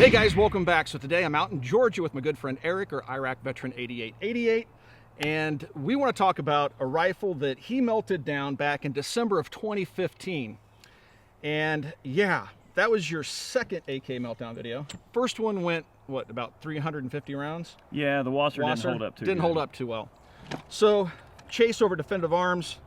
Hey guys, welcome back. So today I'm out in Georgia with my good friend Eric, or IraqVeteran8888, and we want to talk about a rifle that he melted down back in December of 2015. And yeah, that was your second AK meltdown video. First one went, what, about 350 rounds? Yeah, the Wasser didn't hold up too Didn't good. hold up too well. So Chase over Definitive Arms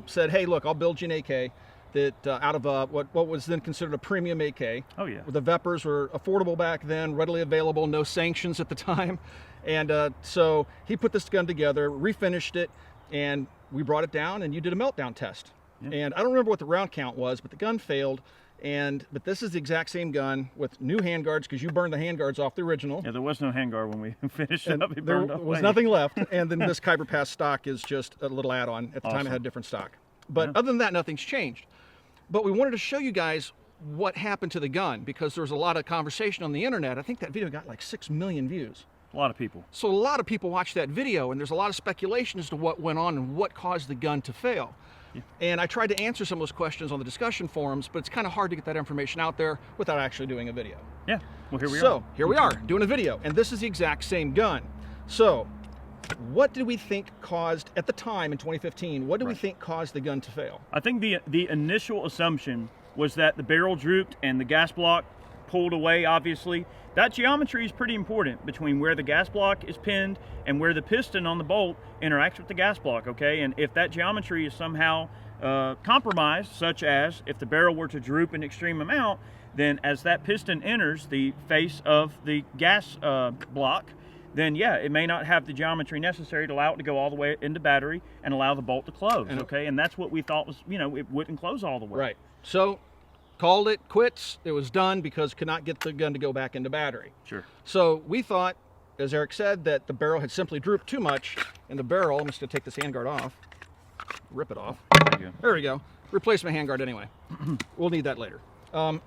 said, hey, look, I'll build you an AK that out of what was then considered a premium AK. Oh yeah. The VEPRs were affordable back then, readily available, no sanctions at the time. And so he put this gun together, refinished it, and we brought it down and you did a meltdown test. Yeah. And I don't remember what the round count was, but the gun failed. But this is the exact same gun with new handguards, because you burned the handguards off the original. Yeah, there was no handguard when we finished it up. There was nothing left. And then this Kyber Pass stock is just a little add-on. At the time it had different stock. But other than that, nothing's changed. But we wanted to show you guys what happened to the gun, because there was a lot of conversation on the internet. I think that video got like 6 million views. A lot of people. So a lot of people watched that video, and there's a lot of speculation as to what went on and what caused the gun to fail. Yeah. And I tried to answer some of those questions on the discussion forums, but it's kind of hard to get that information out there without actually doing a video. Yeah, well, here we are. So here we are doing a video, and this is the exact same gun. So what did we think caused, at the time in 2015, what did we think caused the gun to fail? I think the initial assumption was that the barrel drooped and the gas block pulled away, obviously. That geometry is pretty important between where the gas block is pinned and where the piston on the bolt interacts with the gas block, okay? And if that geometry is somehow compromised, such as if the barrel were to droop an extreme amount, then as that piston enters the face of the gas block, then yeah, it may not have the geometry necessary to allow it to go all the way into battery and allow the bolt to close, okay? And that's what we thought was, you know, it wouldn't close all the way. Right. So called it quits. It was done because could not get the gun to go back into battery. Sure. So we thought, as Eric said, that the barrel had simply drooped too much, and the barrel, I'm just gonna take this handguard off, rip it off. There you go. There we go. Replace my handguard anyway. We'll need that later. Might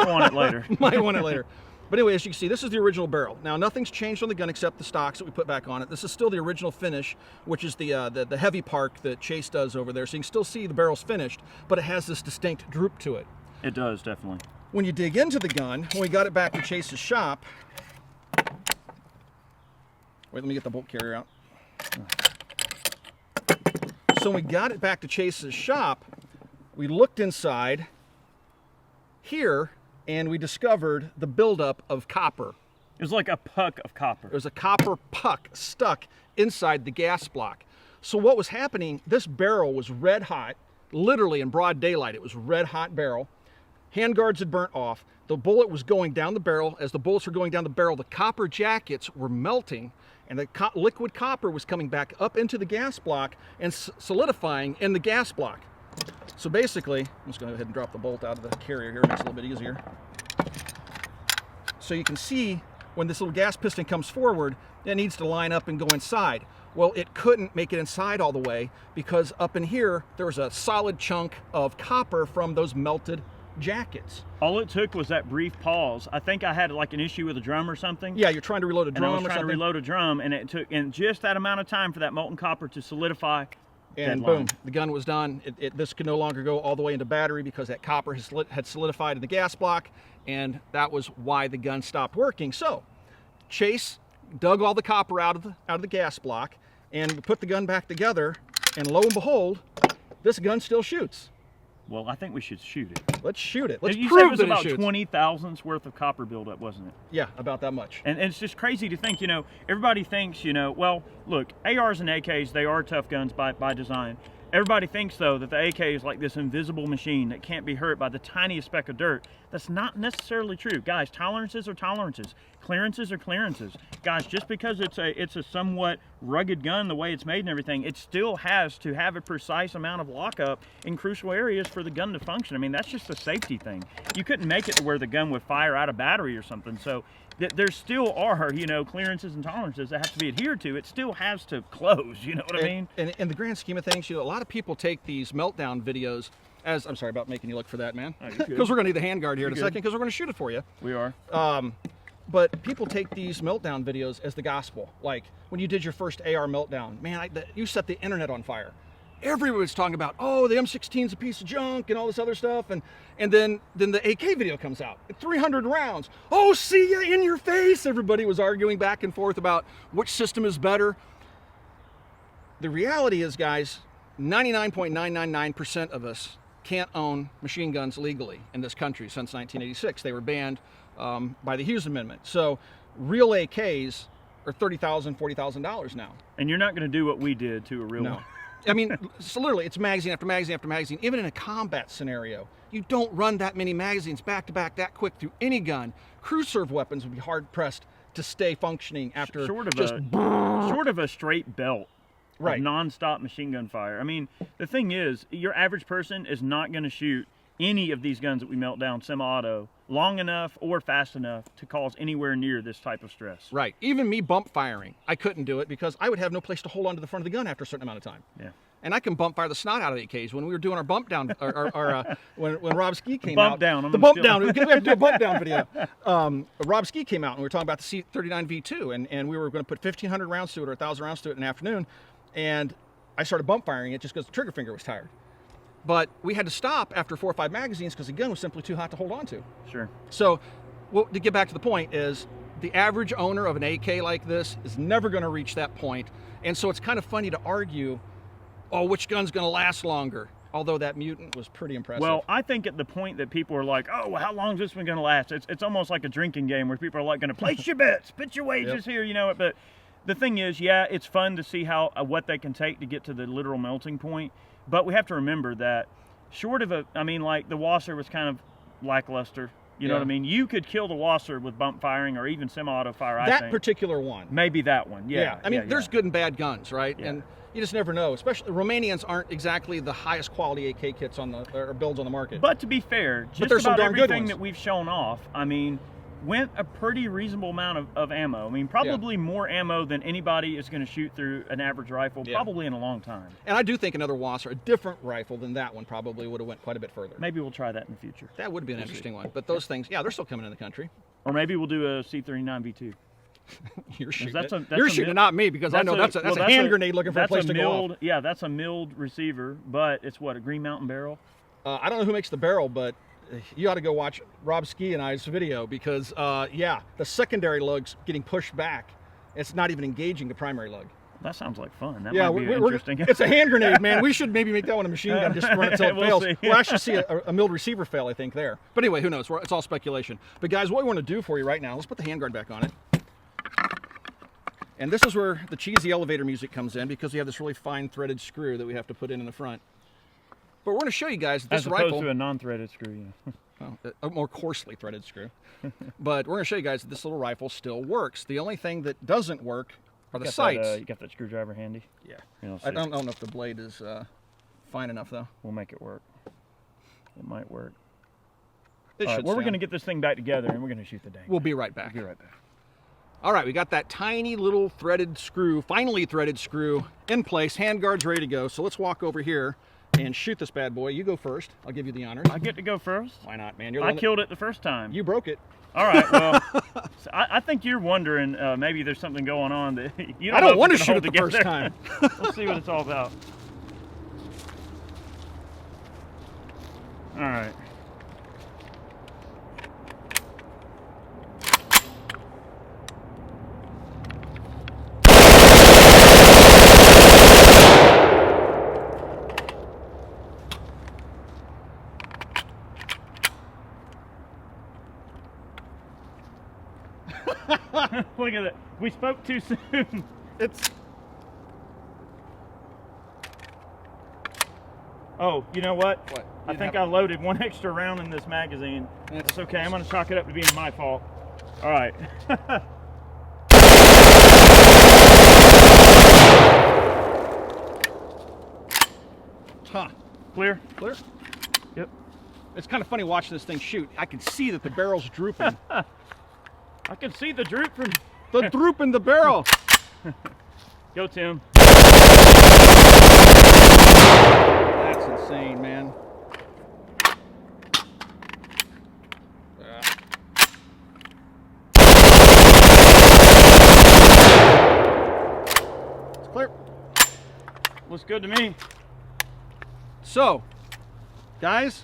want it later. Might want it later. But anyway, as you can see, this is the original barrel. Now, nothing's changed on the gun except the stocks that we put back on it. This is still the original finish, which is the heavy park that Chase does over there. So you can still see the barrel's finished, but it has this distinct droop to it. It does, definitely. When you dig into the gun, when we got it back to Chase's shop, wait, let me get the bolt carrier out. So when we got it back to Chase's shop, we looked inside here, and we discovered the buildup of copper. It was like a puck of copper. There was a copper puck stuck inside the gas block. So what was happening, this barrel was red hot, literally in broad daylight. It was a red hot barrel. Handguards had burnt off. The bullet was going down the barrel. As the bullets were going down the barrel, the copper jackets were melting, and the liquid copper was coming back up into the gas block and solidifying in the gas block. So basically, I'm just going to go ahead and drop the bolt out of the carrier here, makes it a little bit easier. So you can see when this little gas piston comes forward, it needs to line up and go inside. Well, it couldn't make it inside all the way because up in here, there was a solid chunk of copper from those melted jackets. All it took was that brief pause. I think I had like an issue with a drum or something. Yeah, you're trying to reload a drum or something. And I was trying to reload a drum, and it took just that amount of time for that molten copper to solidify. And boom, the gun was done. This could no longer go all the way into battery because that copper had solidified in the gas block, and that was why the gun stopped working. So Chase dug all the copper out of the gas block and put the gun back together, and lo and behold, this gun still shoots. Well, I think we should shoot it. Let's shoot it. Let's you prove said it was that about it shoots. 20 thousandths worth of copper buildup, wasn't it? Yeah, about that much. And it's just crazy to think, you know, everybody thinks, you know, well, look, ARs and AKs, they are tough guns by design. Everybody thinks, though, that the AK is like this invisible machine that can't be hurt by the tiniest speck of dirt. That's not necessarily true. Guys, tolerances are tolerances. Clearances are clearances. Guys, just because it's a somewhat rugged gun, the way it's made and everything, it still has to have a precise amount of lockup in crucial areas for the gun to function. I mean, that's just a safety thing. You couldn't make it to where the gun would fire out of battery or something. So there still are, you know, clearances and tolerances that have to be adhered to. It still has to close, you know what I mean? And in the grand scheme of things, you know, a lot of people take these meltdown videos as, I'm sorry about making you look for that, man. Because we're going to need the handguard here in a second, because we're going to shoot it for you. We are. But people take these meltdown videos as the gospel. Like when you did your first AR meltdown, man, you set the internet on fire. everybody's talking about, oh, the M16's a piece of junk and all this other stuff, and then the AK video comes out, 300 rounds. Oh, see ya in your face. Everybody was arguing back and forth about which system is better. The reality is, guys, 99.999% of us can't own machine guns legally in this country since 1986. They were banned by the Hughes Amendment. So real AKs are $30,000, $40,000 now. And you're not going to do what we did to a real one. I mean, so literally, it's magazine after magazine after magazine. Even in a combat scenario, you don't run that many magazines back to back that quick through any gun. Crew serve weapons would be hard pressed to stay functioning after short of a straight belt. Right. Of non-stop machine gun fire. I mean, the thing is, your average person is not going to shoot any of these guns that we melt down semi-auto long enough or fast enough to cause anywhere near this type of stress. Right. Even me bump firing, I couldn't do it because I would have no place to hold onto the front of the gun after a certain amount of time. Yeah. And I can bump fire the snot out of the AKs. When we were doing our bump down, when Rob Ski came bump out, down. the bump down. We have to do a bump down video. Rob Ski came out and we were talking about the C39 V2, and we were going to put 1,500 rounds to it or 1,000 rounds to it in the afternoon, and I started bump firing it just because the trigger finger was tired. But we had to stop after 4 or 5 magazines because the gun was simply too hot to hold on to. Sure. So, well, to get back to the point is, the average owner of an AK like this is never going to reach that point. And so it's kind of funny to argue, oh, which gun's going to last longer? Although that mutant was pretty impressive. Well, I think at the point that people are like, oh, well, how long is this one going to last? It's almost like a drinking game where people are like going to place your bets, put your wages here, you know. But the thing is, yeah, it's fun to see how what they can take to get to the literal melting point. But we have to remember that short of like the Wasser was kind of lackluster. You know what I mean? You could kill the Wasser with bump firing or even semi-auto fire, I think. That particular one. Maybe that one, yeah. I mean, there's good and bad guns, right? Yeah. And you just never know. Especially Romanians aren't exactly the highest quality AK kits on the or builds on the market. But to be fair, just about everything that we've shown off, I mean, went a pretty reasonable amount of ammo. I mean, probably more ammo than anybody is going to shoot through an average rifle, probably in a long time. And I do think another Wasser, a different rifle than that one, probably would have went quite a bit further. Maybe we'll try that in the future. That would be an interesting one. But those things, yeah, they're still coming in the country. Or maybe we'll do a C39 V2. You're shooting that's it. You're shooting it, not me, because I know that's a hand grenade looking for a place to go off. Yeah, that's a milled receiver, but it's what, a Green Mountain barrel? I don't know who makes the barrel, but you ought to go watch Rob Ski and I's video because, yeah, the secondary lug's getting pushed back. It's not even engaging the primary lug. That sounds like fun. That might be interesting. It's a hand grenade, man. We should maybe make that one a machine gun, just run it until it fails. See. We'll actually see a milled receiver fail, I think, there. But anyway, who knows? It's all speculation. But guys, what we want to do for you right now, let's put the handguard back on it. And this is where the cheesy elevator music comes in, because we have this really fine threaded screw that we have to put in the front. But we're going to show you guys that this rifle... As opposed to a non-threaded screw, yeah. Well, a more coarsely threaded screw. But we're going to show you guys that this little rifle still works. The only thing that doesn't work are the sights. You got that screwdriver handy? Yeah. You know, I don't know if the blade is fine enough, though. We'll make it work. It might work. It should. Well, we're going to get this thing back together, and we're going to shoot the dang. We'll be right back. We'll be right back. All right, we got that tiny little threaded screw, finely threaded screw in place. Handguard's ready to go. So let's walk over here and shoot this bad boy. You go first. I'll give you the honors. I get to go first? Why not, man? I killed it the first time. You broke it. All right, well, so I think you're wondering maybe there's something going on that you don't I don't want to shoot it the first time. We'll see what it's all about. All right. Look at that. We spoke too soon. Oh, you know what? What? I think I loaded one extra round in this magazine. It's okay. I'm going to chalk it up to being my fault. All right. Huh. Clear? Clear? Yep. It's kind of funny watching this thing shoot. I can see that the barrel's drooping. I can see the droop from... The droop in the barrel. Go, Tim. That's insane, man. It's clear. Looks good to me. So, guys,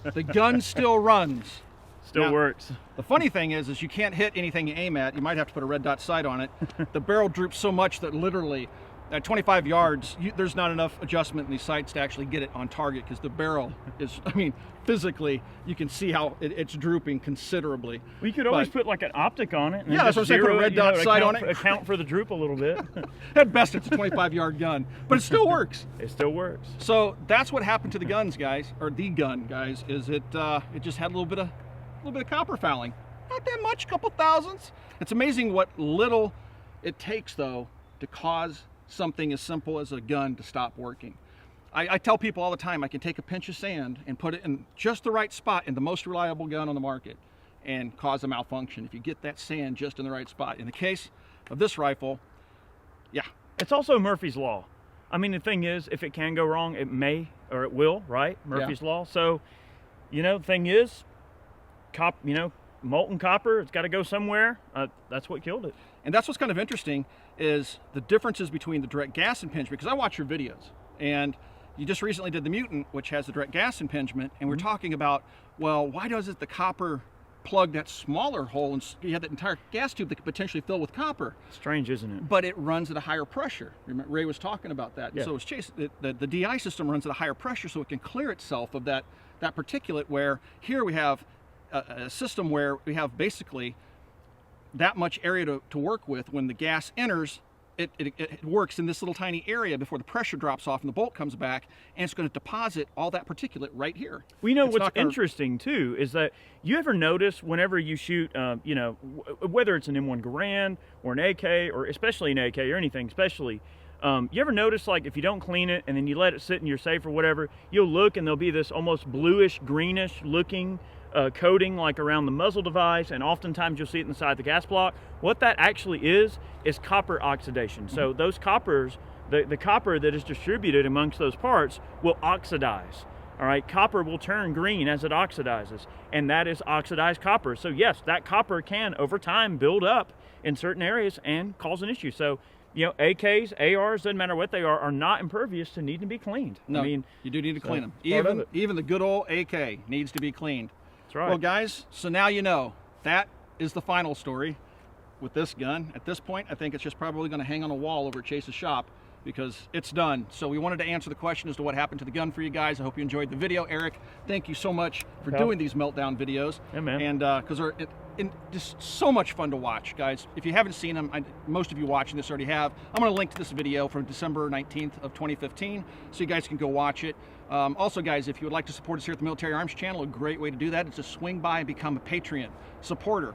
the gun still runs. Still Now, works. The funny thing is you can't hit anything you aim at. You might have to put a red dot sight on it. The barrel droops so much that literally at 25 yards, there's not enough adjustment in these sights to actually get it on target, because the barrel is, I mean, physically, you can see how it's drooping considerably. We could always put like an optic on it. And yeah, that's what I'm saying, put a red dot sight on it. Account for the droop a little bit. At best, it's a 25-yard gun, but it still works. It still works. So that's what happened to the guns, guys, or the gun, guys, is it just had a little bit of copper fouling. Not that much, a couple thousandths. It's amazing what little it takes, though, to cause something as simple as a gun to stop working. I tell people all the time, I can take a pinch of sand and put it in just the right spot in the most reliable gun on the market and cause a malfunction if you get that sand just in the right spot. In the case of this rifle, yeah. It's also Murphy's Law. I mean, the thing is, if it can go wrong, it may, or it will, right? Murphy's Law. So, you know, the thing is, molten copper, it's got to go somewhere. That's what killed it. And that's what's kind of interesting is the differences between the direct gas impingement, because I watch your videos, and you just recently did the Mutant, which has the direct gas impingement, and we're talking about, well, why doesn't the copper plug that smaller hole, and you have that entire gas tube that could potentially fill with copper? Strange, isn't it? But it runs at a higher pressure. Remember, Ray was talking about that. Yeah. So it's Chase, the DI system runs at a higher pressure, so it can clear itself of that particulate, where here we have a system where we have basically that much area to work with. When the gas enters, it works in this little tiny area before the pressure drops off and the bolt comes back, and it's going to deposit all that particulate right here. We know what's interesting too is that you ever notice whenever you shoot, you know, whether it's an M1 Garand or an AK, or especially an AK or anything, especially, you ever notice, like, if you don't clean it and then you let it sit in your safe or whatever, you'll look and there'll be this almost bluish, greenish looking coating like around the muzzle device, and oftentimes you'll see it inside the gas block. What that actually is copper oxidation. So those coppers, the copper that is distributed amongst those parts will oxidize. All right, copper will turn green as it oxidizes, and that is oxidized copper. So yes, that copper can over time build up in certain areas and cause an issue. So, you know, AKs, ARs, doesn't matter what they are not impervious to need to be cleaned. No, I mean, you do need to clean them. Even the good old AK needs to be cleaned. That's right. Well, guys, so now you know. That is the final story with this gun. At this point, I think it's just probably going to hang on a wall over at Chase's shop, because it's done. So we wanted to answer the question as to what happened to the gun for you guys. I hope you enjoyed the video. Eric, thank you so much for doing these meltdown videos. Yeah, man. And because they're just so much fun to watch, guys. If you haven't seen them, most of you watching this already have. I'm going to link to this video from December 19th of 2015, so you guys can go watch it. Also, guys, if you would like to support us here at the Military Arms Channel, a great way to do that is to swing by and become a Patreon supporter.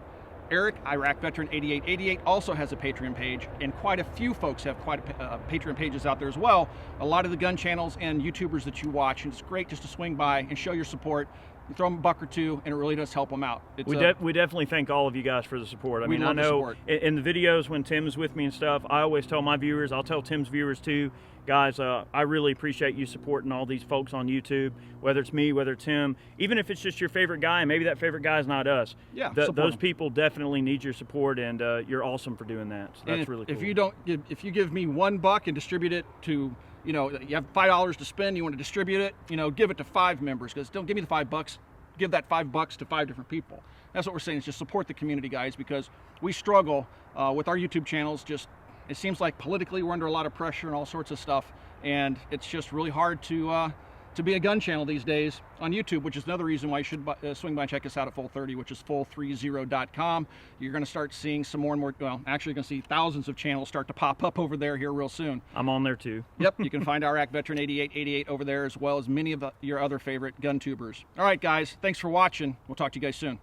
Eric, IraqVeteran8888, also has a Patreon page, and quite a few folks have Patreon pages out there as well. A lot of the gun channels and YouTubers that you watch, and it's great just to swing by and show your support. You throw them a buck or two, and it really does help them out. We definitely thank all of you guys for the support. I mean, I know in the videos when Tim is with me and stuff, I always tell my viewers, I'll tell Tim's viewers too, guys, I really appreciate you supporting all these folks on YouTube, whether it's me, whether it's him, even if it's just your favorite guy, and maybe that favorite guy is not us. Yeah, those people definitely need your support, and you're awesome for doing that. So that's really cool. If you give me $1 and distribute it to, you know, you have $5 to spend, you want to distribute it, you know, give it to 5 members, because don't give me the $5, give that $5 to 5 different people. That's what we're saying, is just support the community, guys, because we struggle with our YouTube channels. Just, it seems like politically we're under a lot of pressure and all sorts of stuff, and it's just really hard to be a gun channel these days on YouTube, which is another reason why you should swing by and check us out at Full30, which is full30.com. You're going to start seeing some more and more, well, actually you're going to see thousands of channels start to pop up over there here real soon. I'm on there too. Yep, you can find IraqVeteran8888 over there, as well as many of your other favorite gun tubers. All right, guys, thanks for watching. We'll talk to you guys soon.